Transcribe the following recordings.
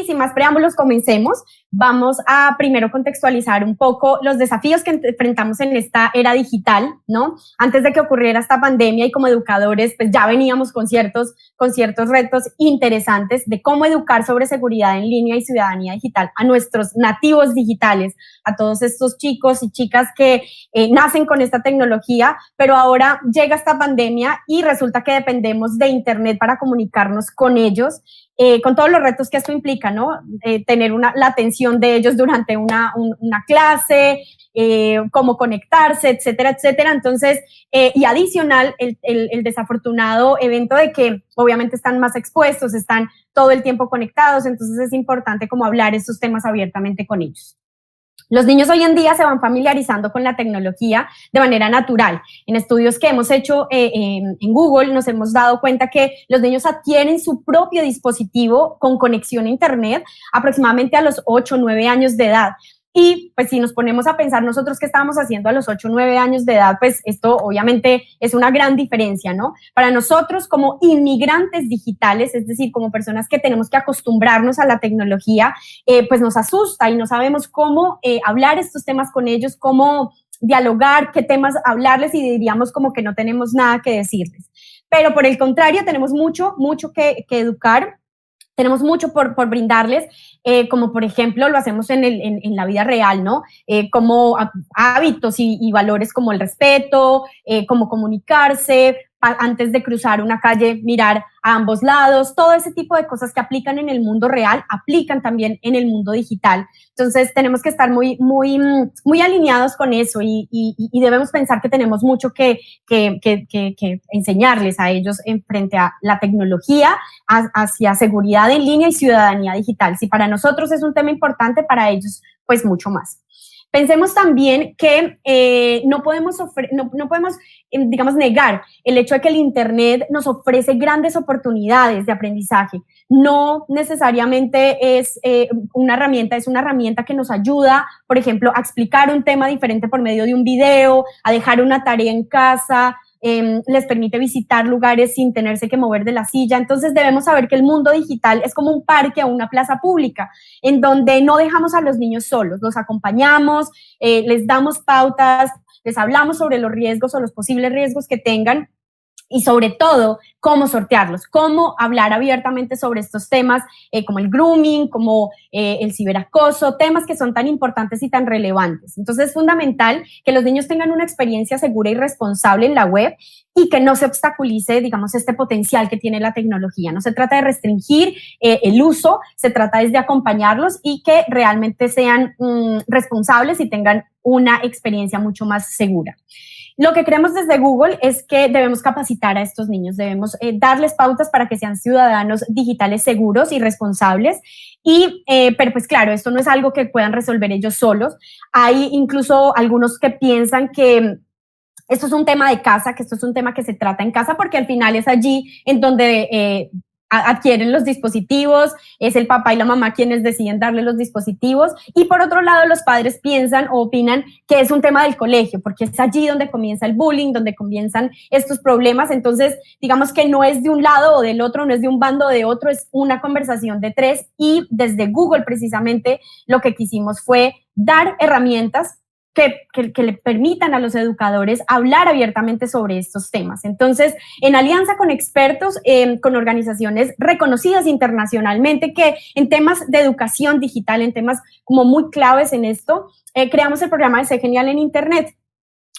Y sin más preámbulos, comencemos. Vamos a primero contextualizar un poco los desafíos que enfrentamos en esta era digital, ¿no? Antes de que ocurriera esta pandemia y como educadores, pues ya veníamos con ciertos retos interesantes de cómo educar sobre seguridad en línea y ciudadanía digital a nuestros nativos digitales, a todos estos chicos y chicas que nacen con esta tecnología, pero ahora llega esta pandemia y resulta que dependemos de Internet para comunicarnos con ellos, con todos los retos que esto implica, ¿no? Tener la atención de ellos durante una clase, cómo conectarse, etcétera, etcétera. Entonces, y adicional, el desafortunado evento de que obviamente están más expuestos, están todo el tiempo conectados, entonces es importante como hablar estos temas abiertamente con ellos. Los niños hoy en día se van familiarizando con la tecnología de manera natural. En estudios que hemos hecho en Google nos hemos dado cuenta que los niños adquieren su propio dispositivo con conexión a Internet aproximadamente a los 8 o 9 años de edad. Y pues si nos ponemos a pensar nosotros qué estábamos haciendo a los 8 o 9 años de edad, pues esto obviamente es una gran diferencia, ¿no? Para nosotros como inmigrantes digitales, es decir, como personas que tenemos que acostumbrarnos a la tecnología, pues nos asusta y no sabemos cómo hablar estos temas con ellos, cómo dialogar, qué temas hablarles y diríamos como que no tenemos nada que decirles. Pero por el contrario, tenemos mucho que educar. Tenemos mucho por brindarles, como por ejemplo lo hacemos en la vida real, ¿no? Como hábitos y valores como el respeto, cómo comunicarse, antes de cruzar una calle, mirar a ambos lados, todo ese tipo de cosas que aplican en el mundo real, aplican también en el mundo digital. Entonces tenemos que estar muy alineados con eso y debemos pensar que tenemos mucho que enseñarles a ellos en frente a la tecnología, hacia seguridad en línea y ciudadanía digital. Si para nosotros es un tema importante, para ellos pues mucho más. Pensemos también que no podemos, digamos, negar el hecho de que el Internet nos ofrece grandes oportunidades de aprendizaje. No necesariamente es una herramienta que nos ayuda, por ejemplo, a explicar un tema diferente por medio de un video, a dejar una tarea en casa, les permite visitar lugares sin tenerse que mover de la silla. Entonces debemos saber que el mundo digital es como un parque o una plaza pública en donde no dejamos a los niños solos, los acompañamos, les damos pautas, les hablamos sobre los riesgos o los posibles riesgos que tengan y sobre todo cómo sortearlos, cómo hablar abiertamente sobre estos temas como el grooming, como el ciberacoso, temas que son tan importantes y tan relevantes. Entonces es fundamental que los niños tengan una experiencia segura y responsable en la web y que no se obstaculice, digamos, este potencial que tiene la tecnología. No se trata de restringir el uso, se trata de acompañarlos y que realmente sean responsables y tengan una experiencia mucho más segura. Lo que creemos desde Google es que debemos capacitar a estos niños, debemos darles pautas para que sean ciudadanos digitales seguros y responsables. Pero pues claro, esto no es algo que puedan resolver ellos solos. Hay incluso algunos que piensan que esto es un tema de casa, que esto es un tema que se trata en casa, porque al final es allí en donde adquieren los dispositivos, es el papá y la mamá quienes deciden darle los dispositivos, y por otro lado los padres piensan o opinan que es un tema del colegio, porque es allí donde comienza el bullying, donde comienzan estos problemas. Entonces digamos que no es de un lado o del otro, no es de un bando o de otro, es una conversación de tres, y desde Google precisamente lo que quisimos fue dar herramientas que le permitan a los educadores hablar abiertamente sobre estos temas. Entonces, en alianza con expertos, con organizaciones reconocidas internacionalmente que en temas de educación digital, en temas como muy claves en esto, creamos el programa de Sé Genial en Internet,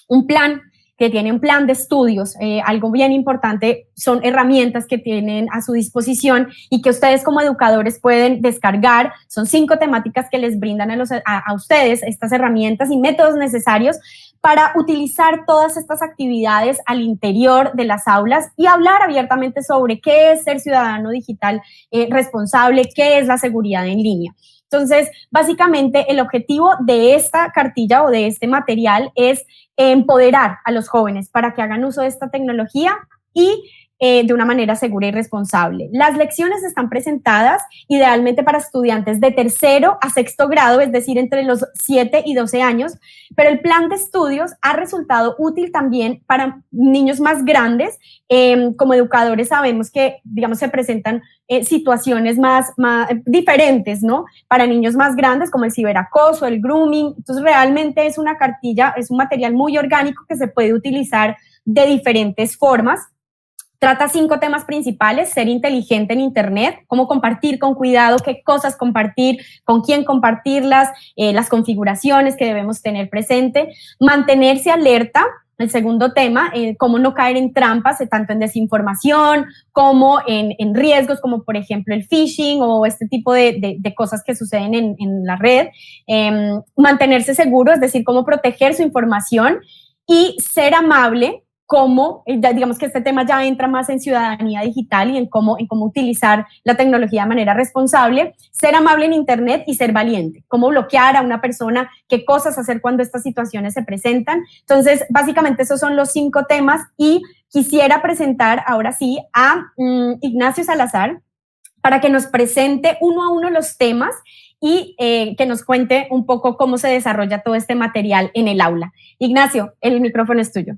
un plan que tiene un plan de estudios. Algo bien importante son herramientas que tienen a su disposición y que ustedes como educadores pueden descargar. Son 5 temáticas que les brindan a ustedes estas herramientas y métodos necesarios para utilizar todas estas actividades al interior de las aulas y hablar abiertamente sobre qué es ser ciudadano digital responsable, qué es la seguridad en línea. Entonces, básicamente, el objetivo de esta cartilla o de este material es empoderar a los jóvenes para que hagan uso de esta tecnología y de una manera segura y responsable. Las lecciones están presentadas idealmente para estudiantes de 3º a 6º grado, es decir, entre los 7 y 12 años, pero el plan de estudios ha resultado útil también para niños más grandes. Como educadores sabemos que, digamos, se presentan situaciones más diferentes, ¿no? Para niños más grandes, como el ciberacoso, el grooming. Entonces, realmente es una cartilla, es un material muy orgánico que se puede utilizar de diferentes formas. Trata 5 temas principales: ser inteligente en Internet, cómo compartir con cuidado, qué cosas compartir, con quién compartirlas, las configuraciones que debemos tener presente, mantenerse alerta. El segundo tema, cómo no caer en trampas, tanto en desinformación como en riesgos, como por ejemplo el phishing o este tipo de cosas que suceden en la red. Mantenerse seguro, es decir, cómo proteger su información, y ser amable. Cómo, digamos que este tema ya entra más en ciudadanía digital y en cómo utilizar la tecnología de manera responsable, ser amable en Internet y ser valiente, cómo bloquear a una persona, qué cosas hacer cuando estas situaciones se presentan. Entonces, básicamente esos son los 5 temas, y quisiera presentar ahora sí a Ignacio Salazar para que nos presente uno a uno los temas y que nos cuente un poco cómo se desarrolla todo este material en el aula. Ignacio, el micrófono es tuyo.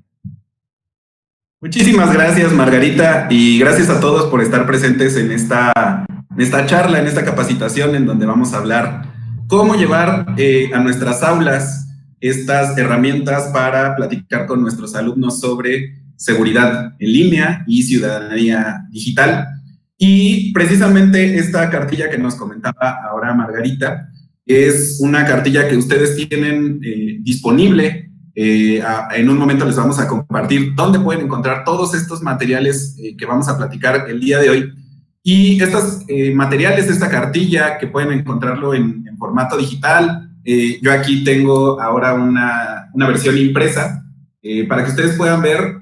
Muchísimas gracias, Margarita, y gracias a todos por estar presentes en esta charla, en esta capacitación, en donde vamos a hablar cómo llevar a nuestras aulas estas herramientas para platicar con nuestros alumnos sobre seguridad en línea y ciudadanía digital. Y precisamente esta cartilla que nos comentaba ahora Margarita es una cartilla que ustedes tienen disponible. En un momento les vamos a compartir dónde pueden encontrar todos estos materiales que vamos a platicar el día de hoy. Y estos materiales, esta cartilla, que pueden encontrarlo en formato digital. Yo aquí tengo ahora una versión impresa para que ustedes puedan ver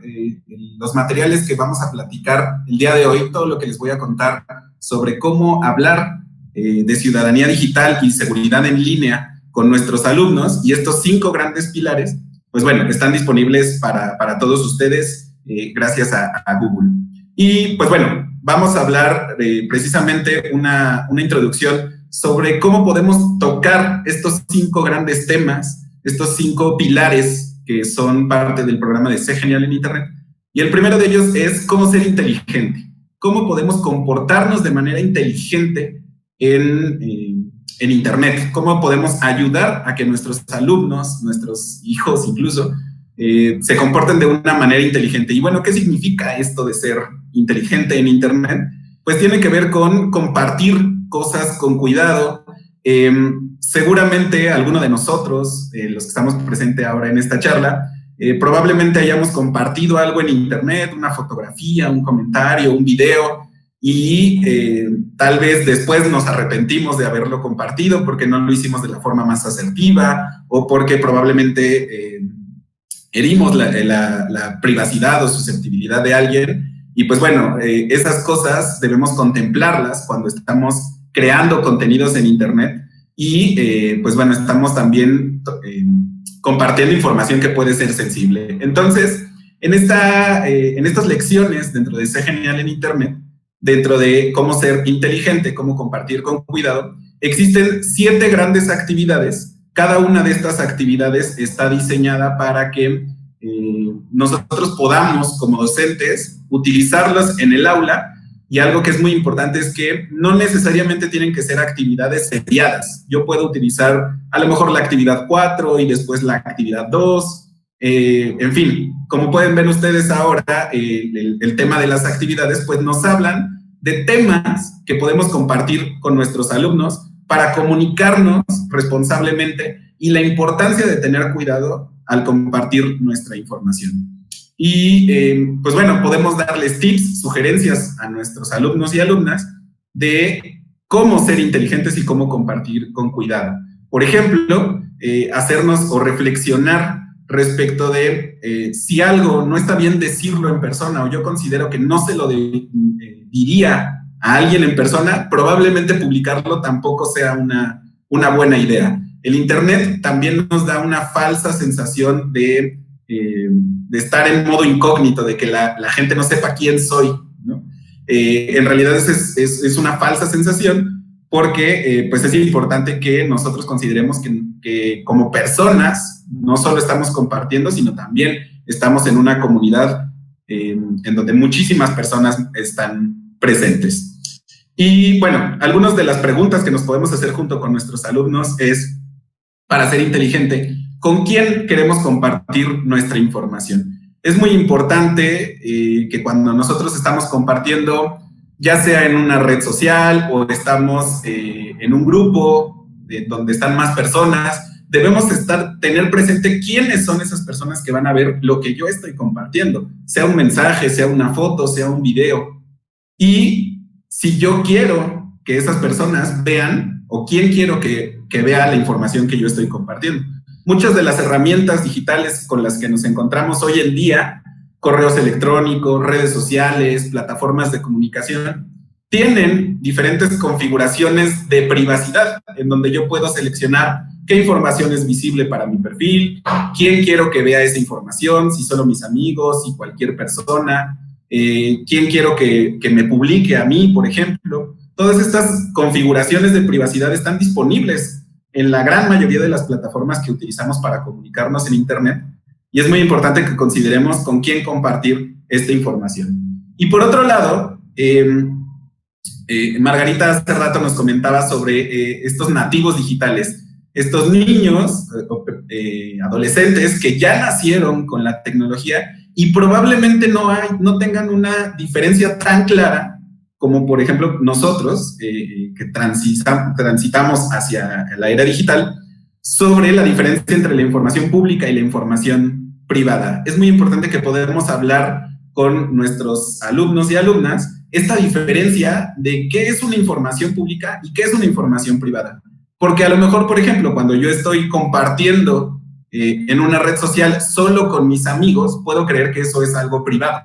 los materiales que vamos a platicar el día de hoy, todo lo que les voy a contar sobre cómo hablar de ciudadanía digital y seguridad en línea con nuestros alumnos, y estos 5 grandes pilares, pues bueno, están disponibles para todos ustedes gracias a Google. Y pues bueno, vamos a hablar precisamente una introducción sobre cómo podemos tocar estos 5 grandes temas, estos 5 pilares que son parte del programa de Sé Genial en Internet. Y el primero de ellos es cómo ser inteligente, cómo podemos comportarnos de manera inteligente en Internet, cómo podemos ayudar a que nuestros alumnos, nuestros hijos incluso, se comporten de una manera inteligente. Y bueno, ¿qué significa esto de ser inteligente en Internet? Pues tiene que ver con compartir cosas con cuidado. Seguramente alguno de nosotros, los que estamos presentes ahora en esta charla, probablemente hayamos compartido algo en Internet, una fotografía, un comentario, un video, y tal vez después nos arrepentimos de haberlo compartido porque no lo hicimos de la forma más asertiva, o porque probablemente herimos la privacidad o susceptibilidad de alguien. Y pues bueno, esas cosas debemos contemplarlas cuando estamos creando contenidos en Internet, y pues bueno, estamos también compartiendo información que puede ser sensible. Entonces, en estas lecciones dentro de Sé Genial en Internet, dentro de cómo ser inteligente, cómo compartir con cuidado, existen 7 grandes actividades. Cada una de estas actividades está diseñada para que nosotros podamos, como docentes, utilizarlas en el aula. Y algo que es muy importante es que no necesariamente tienen que ser actividades seriadas. Yo puedo utilizar a lo mejor la actividad 4 y después la actividad 2. En fin, como pueden ver ustedes ahora, el tema de las actividades pues nos hablan de temas que podemos compartir con nuestros alumnos para comunicarnos responsablemente, y la importancia de tener cuidado al compartir nuestra información. Y pues bueno, podemos darles tips, sugerencias a nuestros alumnos y alumnas de cómo ser inteligentes y cómo compartir con cuidado. Por ejemplo, hacernos o reflexionar respecto de si algo no está bien decirlo en persona, o yo considero que no se lo diría a alguien en persona, probablemente publicarlo tampoco sea una buena idea. El Internet también nos da una falsa sensación de estar en modo incógnito, de que la gente no sepa quién soy. En realidad es una falsa sensación, porque pues es importante que nosotros consideremos que como personas no solo estamos compartiendo, sino también estamos en una comunidad en donde muchísimas personas están presentes. Y bueno, algunas de las preguntas que nos podemos hacer junto con nuestros alumnos es, para ser inteligente, ¿con quién queremos compartir nuestra información? Es muy importante que cuando nosotros estamos compartiendo, ya sea en una red social o estamos en un grupo donde están más personas, debemos tener presente quiénes son esas personas que van a ver lo que yo estoy compartiendo, sea un mensaje, sea una foto, sea un video. Y si yo quiero que esas personas vean, o quién quiero que vea la información que yo estoy compartiendo. Muchas de las herramientas digitales con las que nos encontramos hoy en día, correos electrónicos, redes sociales, plataformas de comunicación, tienen diferentes configuraciones de privacidad, en donde yo puedo seleccionar qué información es visible para mi perfil, quién quiero que vea esa información, si solo mis amigos, si cualquier persona, quién quiero que me publique a mí, por ejemplo. Todas estas configuraciones de privacidad están disponibles en la gran mayoría de las plataformas que utilizamos para comunicarnos en Internet, y es muy importante que consideremos con quién compartir esta información. Y por otro lado, Margarita hace rato nos comentaba sobre estos nativos digitales, estos niños, adolescentes que ya nacieron con la tecnología y probablemente no tengan una diferencia tan clara como, por ejemplo, nosotros, que transitamos hacia la era digital, sobre la diferencia entre la información pública y la información privada. Es muy importante que podamos hablar con nuestros alumnos y alumnas esta diferencia de qué es una información pública y qué es una información privada. Porque a lo mejor, por ejemplo, cuando yo estoy compartiendo en una red social solo con mis amigos, puedo creer que eso es algo privado.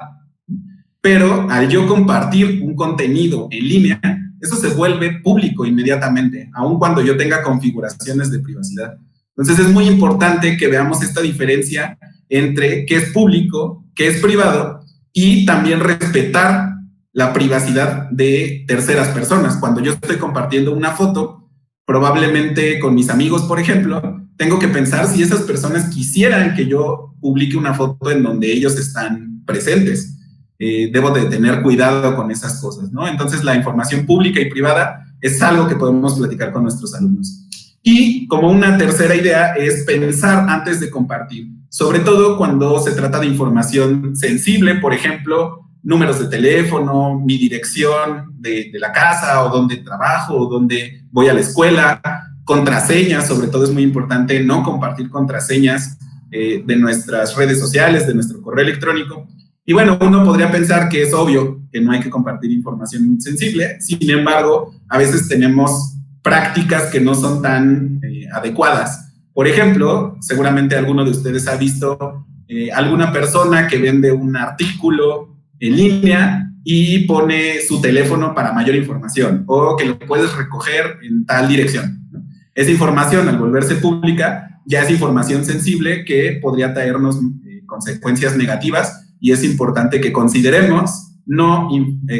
Pero al yo compartir un contenido en línea, eso se vuelve público inmediatamente, aun cuando yo tenga configuraciones de privacidad. Entonces es muy importante que veamos esta diferencia entre qué es público, qué es privado, y también respetar la privacidad de terceras personas. Cuando yo estoy compartiendo una foto, probablemente con mis amigos, por ejemplo, tengo que pensar si esas personas quisieran que yo publique una foto en donde ellos están presentes. Debo de tener cuidado con esas cosas, ¿no? Entonces, la información pública y privada es algo que podemos platicar con nuestros alumnos. Y como una tercera idea es pensar antes de compartir, sobre todo cuando se trata de información sensible, por ejemplo, números de teléfono, mi dirección de la casa, o dónde trabajo, o dónde voy a la escuela, contraseñas. Sobre todo es muy importante no compartir contraseñas de nuestras redes sociales, de nuestro correo electrónico. Y bueno, uno podría pensar que es obvio que no hay que compartir información sensible, sin embargo, a veces tenemos prácticas que no son tan adecuadas. Por ejemplo, seguramente alguno de ustedes ha visto alguna persona que vende un artículo en línea y pone su teléfono para mayor información, o que lo puedes recoger en tal dirección, ¿no? Esa información, al volverse pública, ya es información sensible que podría traernos consecuencias negativas, y es importante que consideremos no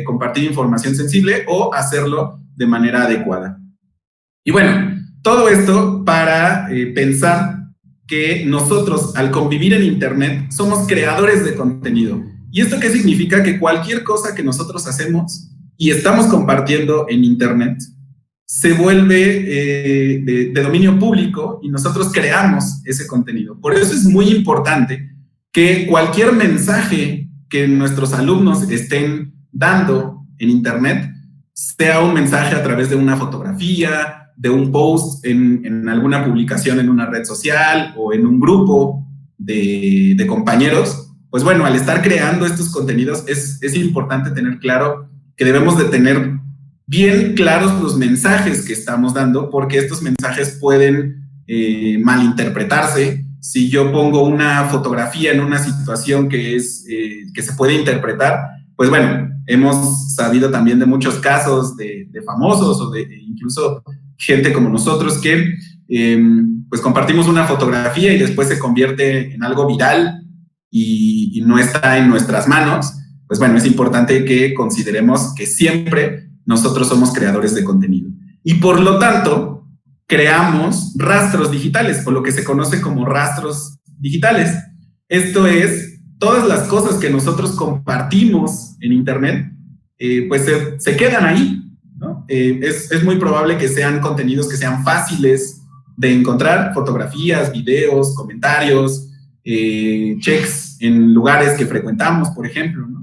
compartir información sensible o hacerlo de manera adecuada. Y bueno, todo esto para pensar que nosotros, al convivir en Internet, somos creadores de contenido. ¿Y esto qué significa? Que cualquier cosa que nosotros hacemos y estamos compartiendo en Internet se vuelve de dominio público, y nosotros creamos ese contenido. Por eso es muy importante que cualquier mensaje que nuestros alumnos estén dando en Internet sea un mensaje a través de una fotografía, de un post en alguna publicación en una red social o en un grupo de compañeros. Pues bueno, al estar creando estos contenidos es importante tener claro que debemos de tener bien claros los mensajes que estamos dando, porque estos mensajes pueden malinterpretarse. Si yo pongo una fotografía en una situación que se puede interpretar, pues bueno, hemos sabido también de muchos casos de famosos o de incluso gente como nosotros que pues compartimos una fotografía y después se convierte en algo viral y no está en nuestras manos. pues bueno, es importante que consideremos que siempre nosotros somos creadores de contenido. Y por lo tanto, creamos rastros digitales, o lo que se conoce como rastros digitales. Esto es, todas las cosas que nosotros compartimos en Internet, pues se quedan ahí, ¿no? Es muy probable que sean contenidos que sean fáciles de encontrar, fotografías, videos, comentarios, checks en lugares que frecuentamos, por ejemplo, ¿no?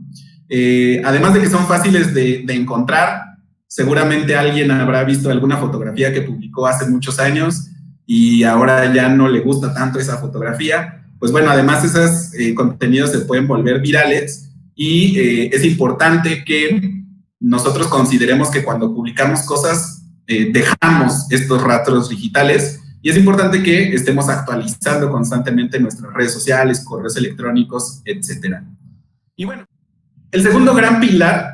Además de que son fáciles de encontrar, seguramente alguien habrá visto alguna fotografía que publicó hace muchos años y ahora ya no le gusta tanto esa fotografía. Pues bueno, además esos contenidos se pueden volver virales y es importante que nosotros consideremos que cuando publicamos cosas dejamos estos rastros digitales y es importante que estemos actualizando constantemente nuestras redes sociales, correos electrónicos, etcétera. Y bueno, el segundo gran pilar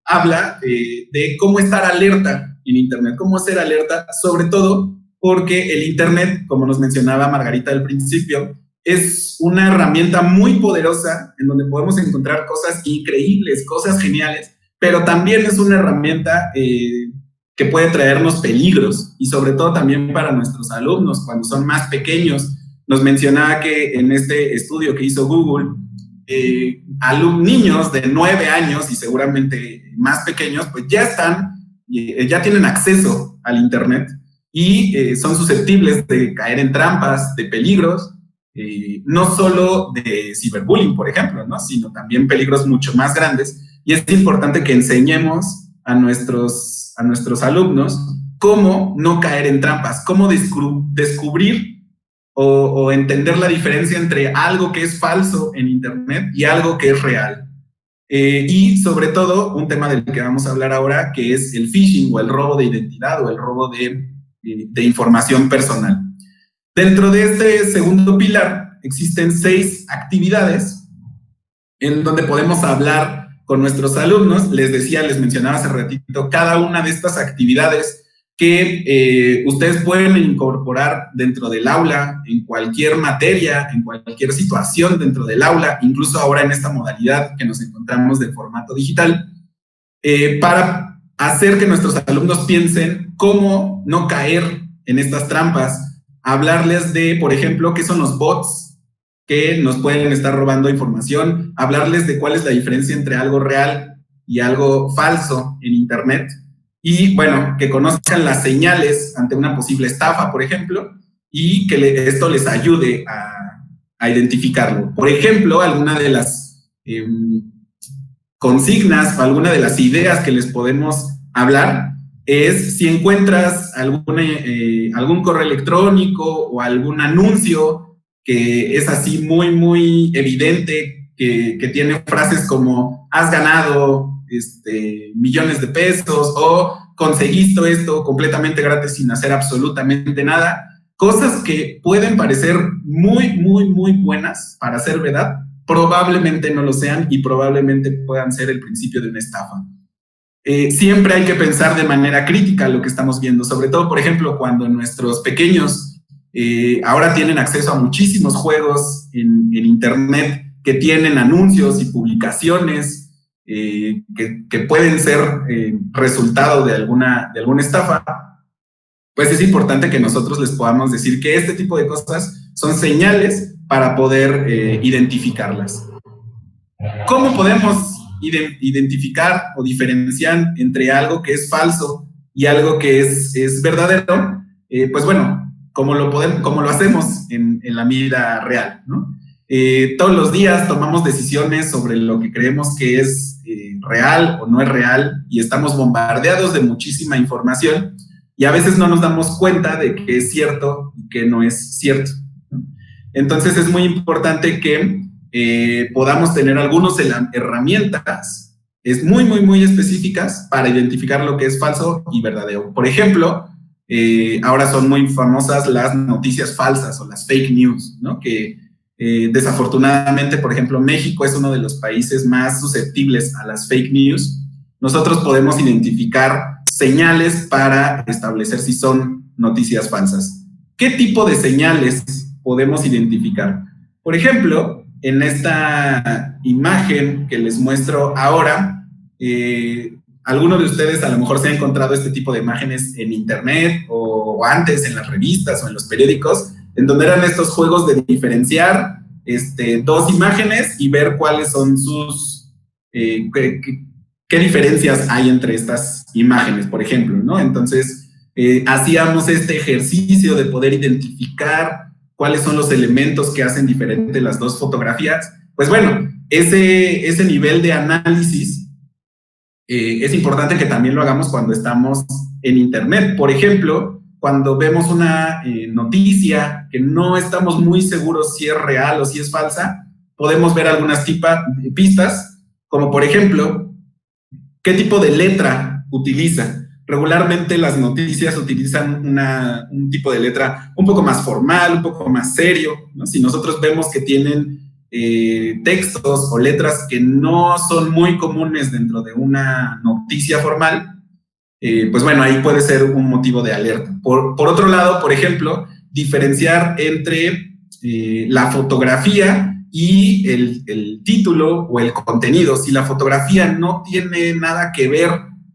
habla de cómo estar alerta en Internet, cómo ser alerta, sobre todo porque el Internet, como nos mencionaba Margarita al principio, es una herramienta muy poderosa en donde podemos encontrar cosas increíbles, cosas geniales, pero también es una herramienta que puede traernos peligros y sobre todo también para nuestros alumnos cuando son más pequeños. Nos mencionaba que en este estudio que hizo Google, niños de 9 años y seguramente más pequeños, pues ya tienen acceso al Internet y son susceptibles de caer en trampas, de peligros, no solo de ciberbullying, por ejemplo, ¿no? Sino también peligros mucho más grandes. Y es importante que enseñemos a nuestros alumnos cómo no caer en trampas, cómo descubrir o entender la diferencia entre algo que es falso en Internet y algo que es real. Y sobre todo, un tema del que vamos a hablar ahora, que es el phishing o el robo de identidad o el robo de información personal. Dentro de este segundo pilar existen 6 actividades en donde podemos hablar con nuestros alumnos. Les mencionaba hace ratito, cada una de estas actividades que ustedes pueden incorporar dentro del aula, en cualquier materia, en cualquier situación dentro del aula, incluso ahora en esta modalidad que nos encontramos de formato digital, para hacer que nuestros alumnos piensen cómo no caer en estas trampas, hablarles de, por ejemplo, qué son los bots que nos pueden estar robando información, hablarles de cuál es la diferencia entre algo real y algo falso en Internet, y bueno, que conozcan las señales ante una posible estafa, por ejemplo, y que esto les ayude a identificarlo. Por ejemplo, alguna de las consignas o alguna de las ideas que les podemos hablar es si encuentras algún correo electrónico o algún anuncio que es así muy, muy evidente, que tiene frases como has ganado millones de pesos o conseguiste esto completamente gratis sin hacer absolutamente nada, cosas que pueden parecer muy, muy, muy buenas para ser verdad, probablemente no lo sean y probablemente puedan ser el principio de una estafa. Siempre hay que pensar de manera crítica lo que estamos viendo, sobre todo, por ejemplo, cuando nuestros pequeños ahora tienen acceso a muchísimos juegos en Internet que tienen anuncios y publicaciones que pueden ser resultado de alguna estafa, pues es importante que nosotros les podamos decir que este tipo de cosas son señales para poder identificarlas. ¿Cómo podemos identificar o diferenciar entre algo que es falso y algo que es verdadero? Pues bueno, como lo hacemos en la vida real, ¿no? Todos los días tomamos decisiones sobre lo que creemos que es real o no es real y estamos bombardeados de muchísima información y a veces no nos damos cuenta de que es cierto y que no es cierto, ¿no? Entonces es muy importante que podamos tener algunas herramientas muy, muy, muy específicas para identificar lo que es falso y verdadero. Por ejemplo, ahora son muy famosas las noticias falsas o las fake news, ¿no? Que desafortunadamente, por ejemplo, México es uno de los países más susceptibles a las fake news. Nosotros podemos identificar señales para establecer si son noticias falsas. ¿Qué tipo de señales podemos identificar? Por ejemplo, en esta imagen que les muestro ahora, algunos de ustedes a lo mejor se han encontrado este tipo de imágenes en internet o antes en las revistas o en los periódicos, en donde eran estos juegos de diferenciar dos imágenes y ver cuáles son sus, qué diferencias hay entre estas imágenes, por ejemplo, ¿no? Entonces, hacíamos este ejercicio de poder identificar cuáles son los elementos que hacen diferentes las dos fotografías. Pues bueno, ese nivel de análisis es importante que también lo hagamos cuando estamos en internet. Por ejemplo, cuando vemos una noticia que no estamos muy seguros si es real o si es falsa, podemos ver algunas pistas, como por ejemplo, ¿qué tipo de letra utiliza? Regularmente las noticias utilizan un tipo de letra un poco más formal, un poco más serio, ¿no? Si nosotros vemos que tienen textos o letras que no son muy comunes dentro de una noticia formal, pues bueno, ahí puede ser un motivo de alerta. Por otro lado, por ejemplo, diferenciar entre la fotografía y el título o el contenido. Si la fotografía no tiene nada que ver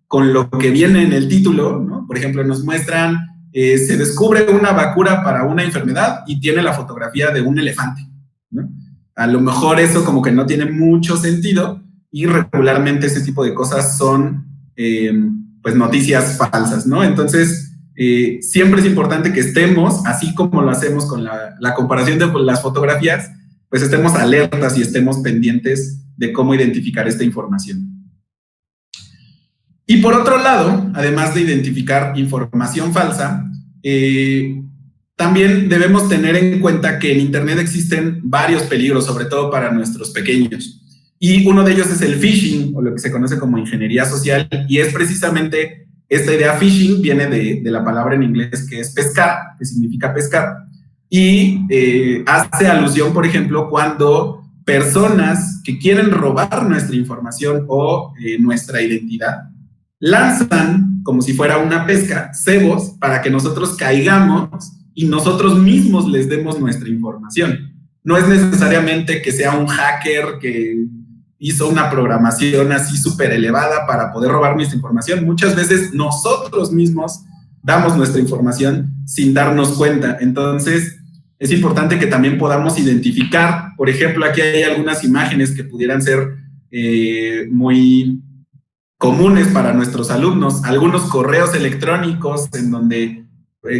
con lo que viene en el título, ¿no? Por ejemplo, nos muestran, se descubre una vacuna para una enfermedad y tiene la fotografía de un elefante, ¿no? A lo mejor eso como que no tiene mucho sentido y regularmente ese tipo de cosas son pues noticias falsas, ¿no? Entonces, siempre es importante que estemos, así como lo hacemos con la comparación de las fotografías, pues estemos alertas y estemos pendientes de cómo identificar esta información. Y por otro lado, además de identificar información falsa, también debemos tener en cuenta que en internet existen varios peligros, sobre todo para nuestros pequeños. Y uno de ellos es el phishing, o lo que se conoce como ingeniería social, y es precisamente esta idea. Phishing viene de la palabra en inglés que es pescar, que significa pescar, y hace alusión, por ejemplo, cuando personas que quieren robar nuestra información o nuestra identidad lanzan, como si fuera una pesca, cebos para que nosotros caigamos y nosotros mismos les demos nuestra información. No es necesariamente que sea un hacker que hizo una programación así súper elevada para poder robar nuestra información. Muchas veces nosotros mismos damos nuestra información sin darnos cuenta. Entonces, es importante que también podamos identificar, por ejemplo, aquí hay algunas imágenes que pudieran ser muy comunes para nuestros alumnos, algunos correos electrónicos en donde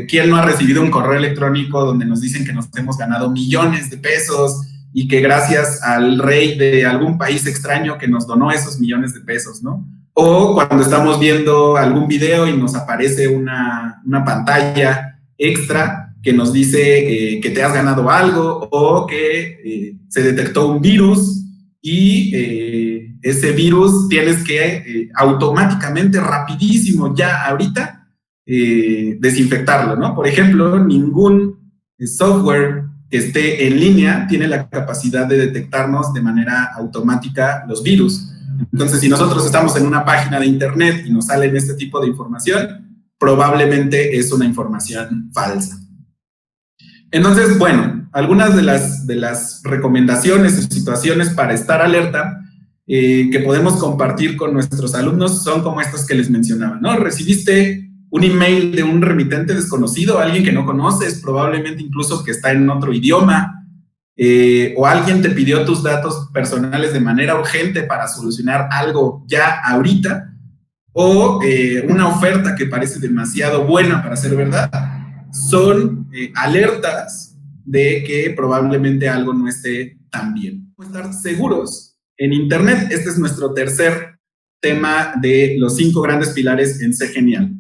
¿quién no ha recibido un correo electrónico donde nos dicen que nos hemos ganado millones de pesos y que gracias al rey de algún país extraño que nos donó esos millones de pesos, ¿no? O cuando estamos viendo algún video y nos aparece una pantalla extra que nos dice que te has ganado algo o que se detectó un virus y ese virus tienes que automáticamente, rapidísimo, ya ahorita, desinfectarlo, ¿no? Por ejemplo, ningún software que esté en línea tiene la capacidad de detectarnos de manera automática los virus. Entonces, si nosotros estamos en una página de internet y nos sale este tipo de información, probablemente es una información falsa. Entonces, bueno, algunas de las recomendaciones o situaciones para estar alerta que podemos compartir con nuestros alumnos son como estas que les mencionaba, ¿no? Recibiste un email de un remitente desconocido, alguien que no conoces, probablemente incluso que está en otro idioma, o alguien te pidió tus datos personales de manera urgente para solucionar algo ya ahorita, o una oferta que parece demasiado buena para ser verdad, son alertas de que probablemente algo no esté tan bien. Estar seguros en internet, este es nuestro tercer tema de los 5 grandes pilares en Sé Genial.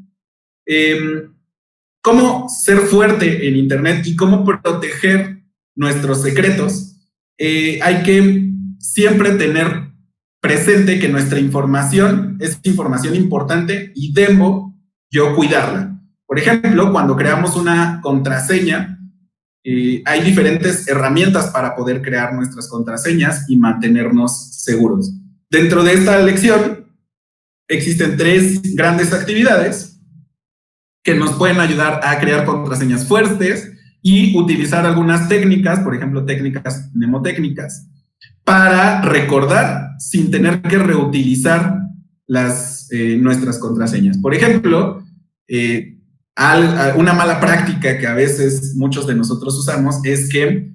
Cómo ser fuerte en internet y cómo proteger nuestros secretos. Hay que siempre tener presente que nuestra información es información importante y debo yo cuidarla. Por ejemplo, cuando creamos una contraseña, hay diferentes herramientas para poder crear nuestras contraseñas y mantenernos seguros. Dentro de esta lección existen 3 grandes actividades que nos pueden ayudar a crear contraseñas fuertes y utilizar algunas técnicas, por ejemplo, técnicas mnemotécnicas, para recordar sin tener que reutilizar nuestras contraseñas. Por ejemplo, una mala práctica que a veces muchos de nosotros usamos es que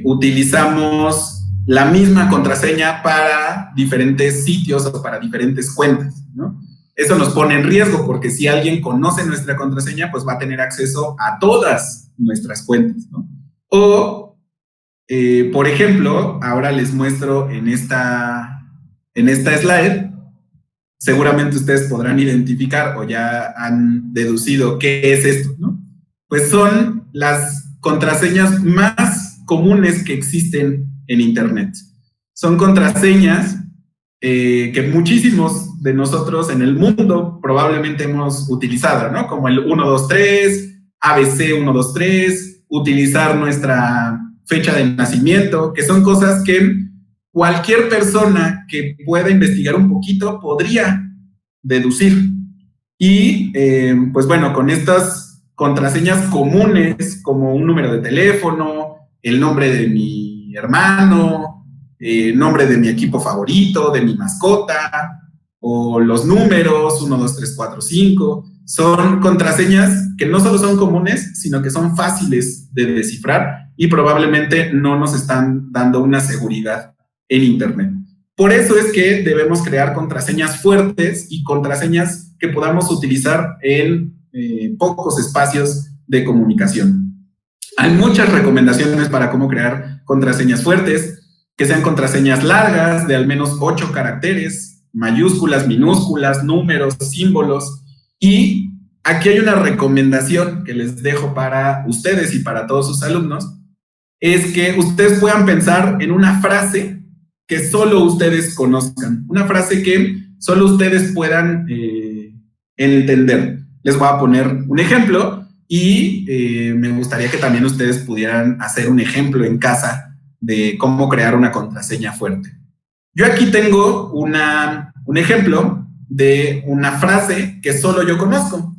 utilizamos la misma contraseña para diferentes sitios o para diferentes cuentas, ¿no? Eso nos pone en riesgo porque si alguien conoce nuestra contraseña, pues va a tener acceso a todas nuestras cuentas, ¿no? O por ejemplo, ahora les muestro en esta slide, seguramente ustedes podrán identificar o ya han deducido qué es esto, ¿no? Pues son las contraseñas más comunes que existen en Internet. Son contraseñas que muchísimos de nosotros en el mundo probablemente hemos utilizado, ¿no? Como el 123, ABC 123, utilizar nuestra fecha de nacimiento, que son cosas que cualquier persona que pueda investigar un poquito podría deducir. Y pues bueno, con estas contraseñas comunes como un número de teléfono, el nombre de mi hermano, nombre de mi equipo favorito, de mi mascota, o los números 1, 2, 3, 4, 5, son contraseñas que no solo son comunes, sino que son fáciles de descifrar y probablemente no nos están dando una seguridad en Internet. Por eso es que debemos crear contraseñas fuertes y contraseñas que podamos utilizar en pocos espacios de comunicación. Hay muchas recomendaciones para cómo crear contraseñas fuertes, que sean contraseñas largas, de al menos 8 caracteres, mayúsculas, minúsculas, números, símbolos. Y aquí hay una recomendación que les dejo para ustedes y para todos sus alumnos, es que ustedes puedan pensar en una frase que solo ustedes conozcan, una frase que solo ustedes puedan entender. Les voy a poner un ejemplo y me gustaría que también ustedes pudieran hacer un ejemplo en casa de cómo crear una contraseña fuerte. Yo aquí tengo un ejemplo de una frase que solo yo conozco.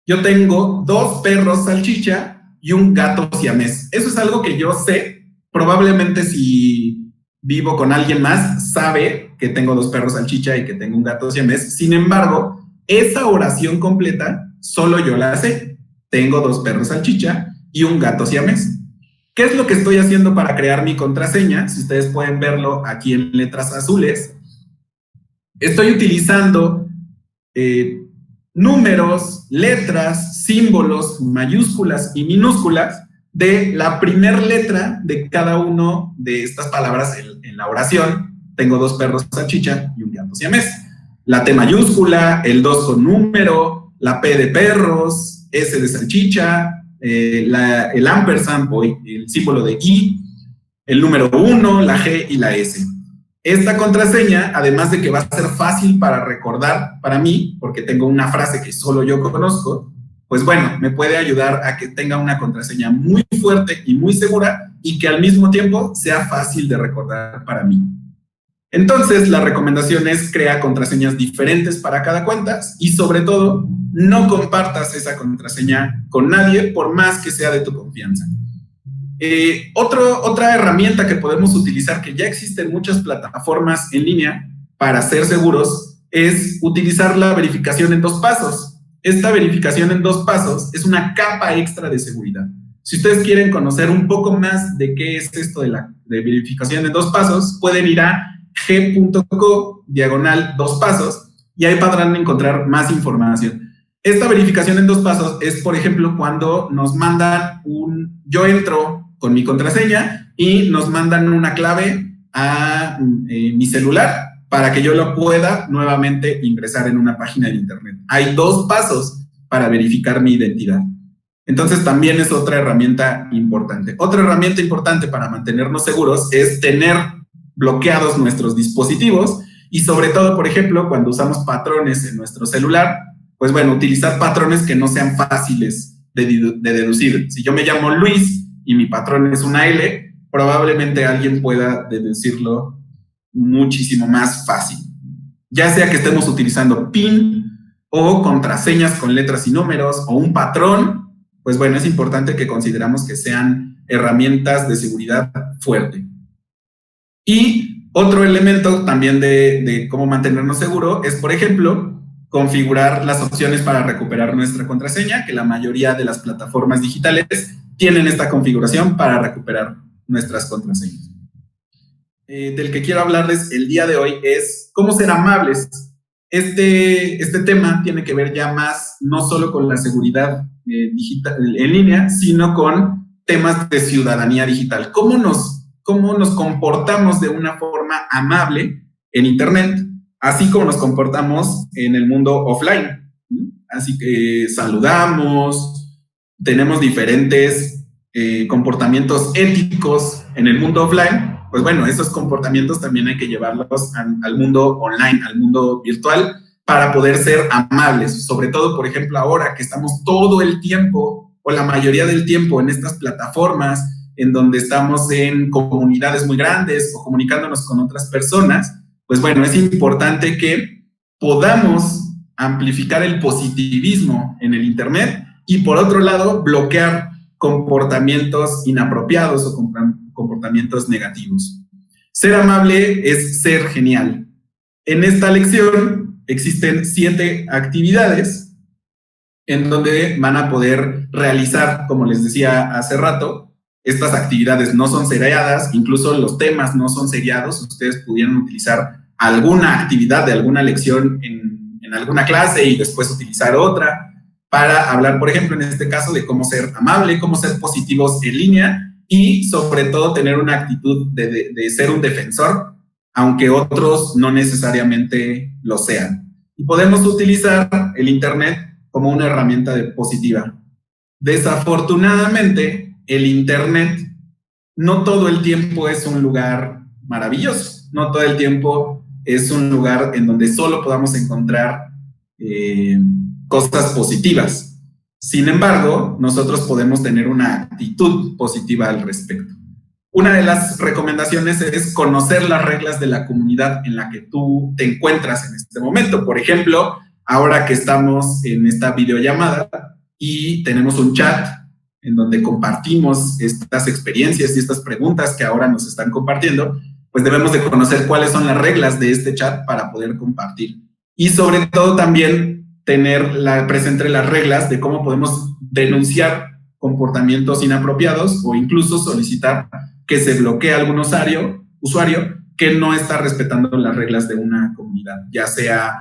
Yo tengo 2 perros salchicha y un gato siamés. Eso es algo que yo sé. Probablemente si vivo con alguien más, sabe que tengo 2 perros salchicha y que tengo un gato siamés. Sin embargo, esa oración completa solo yo la sé. Tengo 2 perros salchicha y un gato siamés. ¿Qué es lo que estoy haciendo para crear mi contraseña? Si ustedes pueden verlo aquí en letras azules, estoy utilizando números, letras, símbolos, mayúsculas y minúsculas de la primera letra de cada uno de estas palabras en la oración. Tengo 2 perros salchicha y un gato siamés. La T mayúscula, el 2 con número, la P de perros, S de salchicha, el ampersand, el símbolo de I, el número 1, la G y la S. Esta contraseña, además de que va a ser fácil para recordar para mí, porque tengo una frase que solo yo conozco, pues bueno, me puede ayudar a que tenga una contraseña muy fuerte y muy segura y que al mismo tiempo sea fácil de recordar para mí. Entonces, la recomendación es crear contraseñas diferentes para cada cuenta y sobre todo, no compartas esa contraseña con nadie por más que sea de tu confianza. Otra herramienta que podemos utilizar, que ya existen muchas plataformas en línea para ser seguros, es utilizar la verificación en 2 pasos. Esta verificación en 2 pasos es una capa extra de seguridad. Si ustedes quieren conocer un poco más de qué es esto de verificación en 2 pasos, pueden ir a g.co/2 pasos y ahí podrán encontrar más información. Esta verificación en 2 pasos es, por ejemplo, cuando nos mandan yo entro con mi contraseña y nos mandan una clave a mi celular para que yo lo pueda nuevamente ingresar en una página de internet. Hay 2 pasos para verificar mi identidad. Entonces también es otra herramienta importante. Otra herramienta importante para mantenernos seguros es tener bloqueados nuestros dispositivos y sobre todo, por ejemplo, cuando usamos patrones en nuestro celular, pues bueno, utilizar patrones que no sean fáciles de deducir. Si yo me llamo Luis y mi patrón es una L, probablemente alguien pueda deducirlo muchísimo más fácil. Ya sea que estemos utilizando PIN o contraseñas con letras y números o un patrón, pues bueno, es importante que consideramos que sean herramientas de seguridad fuerte. Y otro elemento también de cómo mantenernos seguros es, por ejemplo, configurar las opciones para recuperar nuestra contraseña, que la mayoría de las plataformas digitales tienen esta configuración para recuperar nuestras contraseñas. Del que quiero hablarles el día de hoy es cómo ser amables. Este tema tiene que ver ya más no solo con la seguridad digital en línea, sino con temas de ciudadanía digital. ¿Cómo nos comportamos de una forma amable en Internet, así como nos comportamos en el mundo offline? Así que saludamos, tenemos diferentes comportamientos éticos en el mundo offline. Pues bueno, esos comportamientos también hay que llevarlos al mundo online, al mundo virtual, para poder ser amables. Sobre todo, por ejemplo, ahora que estamos todo el tiempo, o la mayoría del tiempo, en estas plataformas, en donde estamos en comunidades muy grandes o comunicándonos con otras personas, pues bueno, es importante que podamos amplificar el positivismo en el Internet y, por otro lado, bloquear comportamientos inapropiados o comportamientos negativos. Ser amable es ser genial. En esta lección existen 7 actividades en donde van a poder realizar, como les decía hace rato, estas actividades no son seriadas, incluso los temas no son seriados. Ustedes pudieran utilizar alguna actividad de alguna lección en alguna clase y después utilizar otra para hablar, por ejemplo, en este caso, de cómo ser amable, cómo ser positivos en línea y, sobre todo, tener una actitud de ser un defensor, aunque otros no necesariamente lo sean. Y podemos utilizar el Internet como una herramienta positiva. Desafortunadamente, el Internet no todo el tiempo es un lugar maravilloso, no todo el tiempo es un lugar en donde solo podamos encontrar cosas positivas. Sin embargo, nosotros podemos tener una actitud positiva al respecto. Una de las recomendaciones es conocer las reglas de la comunidad en la que tú te encuentras en este momento. Por ejemplo, ahora que estamos en esta videollamada y tenemos un chat en donde compartimos estas experiencias y estas preguntas que ahora nos están compartiendo, pues debemos de conocer cuáles son las reglas de este chat para poder compartir. Y sobre todo también tener presente las reglas de cómo podemos denunciar comportamientos inapropiados o incluso solicitar que se bloquee a algún usuario que no está respetando las reglas de una comunidad, ya sea,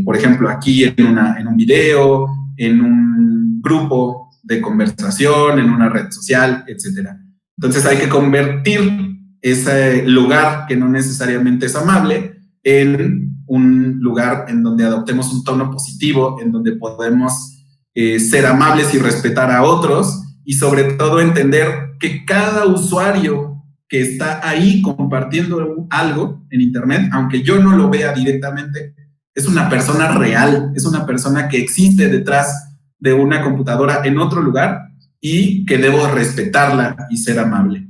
por ejemplo, aquí en un video, en un grupo de conversación, en una red social, etc. Entonces hay que convertir ese lugar que no necesariamente es amable en un lugar en donde adoptemos un tono positivo, en donde podemos ser amables y respetar a otros, y sobre todo entender que cada usuario que está ahí compartiendo algo en Internet, aunque yo no lo vea directamente, es una persona real, es una persona que existe detrás de una computadora en otro lugar y que debo respetarla y ser amable.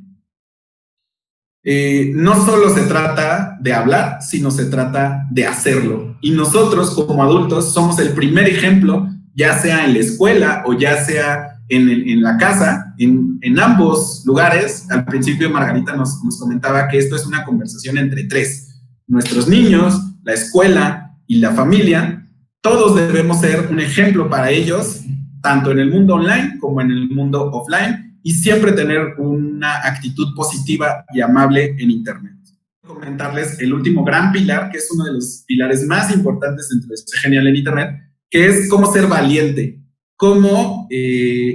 No solo se trata de hablar, sino se trata de hacerlo. Y nosotros, como adultos, somos el primer ejemplo, ya sea en la escuela o ya sea en la casa, en ambos lugares. Al principio Margarita nos comentaba que esto es una conversación entre 3. Nuestros niños, la escuela y la familia, todos debemos ser un ejemplo para ellos, tanto en el mundo online como en el mundo offline, y siempre tener una actitud positiva y amable en Internet. Comentarles el último gran pilar, que es uno de los pilares más importantes dentro de Ser Genial en Internet, que es cómo ser valiente, cómo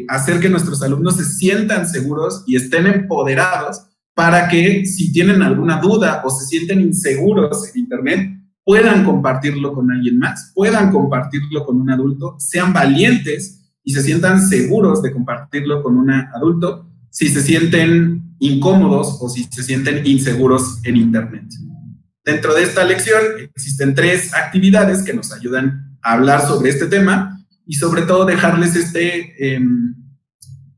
hacer que nuestros alumnos se sientan seguros y estén empoderados para que, si tienen alguna duda o se sienten inseguros en Internet, puedan compartirlo con alguien más, puedan compartirlo con un adulto, sean valientes y se sientan seguros de compartirlo con un adulto si se sienten incómodos o si se sienten inseguros en Internet. Dentro de esta lección existen 3 actividades que nos ayudan a hablar sobre este tema y sobre todo dejarles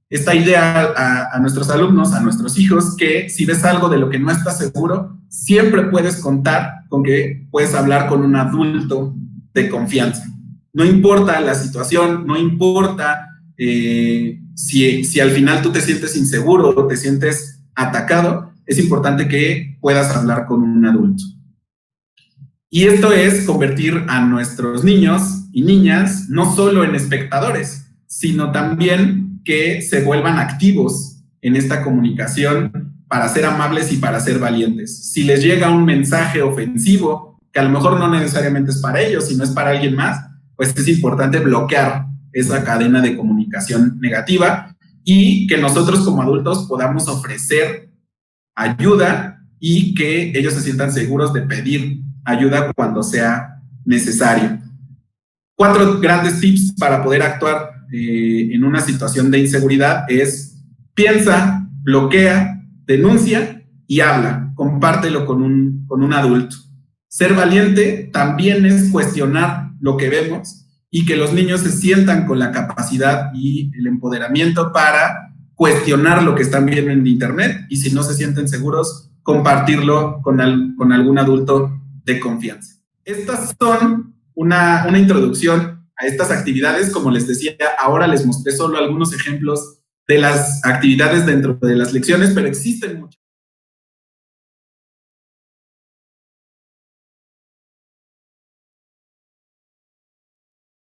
esta idea a nuestros alumnos, a nuestros hijos, que si ves algo de lo que no estás seguro, siempre puedes contar con que puedes hablar con un adulto de confianza. No importa la situación, no importa si al final tú te sientes inseguro o te sientes atacado, es importante que puedas hablar con un adulto. Y esto es convertir a nuestros niños y niñas no solo en espectadores, sino también que se vuelvan activos en esta comunicación para ser amables y para ser valientes. Si les llega un mensaje ofensivo, que a lo mejor no necesariamente es para ellos, sino es para alguien más, pues es importante bloquear esa cadena de comunicación negativa y que nosotros como adultos podamos ofrecer ayuda y que ellos se sientan seguros de pedir ayuda cuando sea necesario. 4 grandes tips para poder actuar en una situación de inseguridad es: piensa, bloquea, denuncia y habla. Compártelo con un adulto. Ser valiente también es cuestionar lo que vemos y que los niños se sientan con la capacidad y el empoderamiento para cuestionar lo que están viendo en internet, y si no se sienten seguros, compartirlo con algún adulto de confianza. Estas son una introducción a estas actividades. Como les decía, ahora les mostré solo algunos ejemplos de las actividades dentro de las lecciones, pero existen muchas.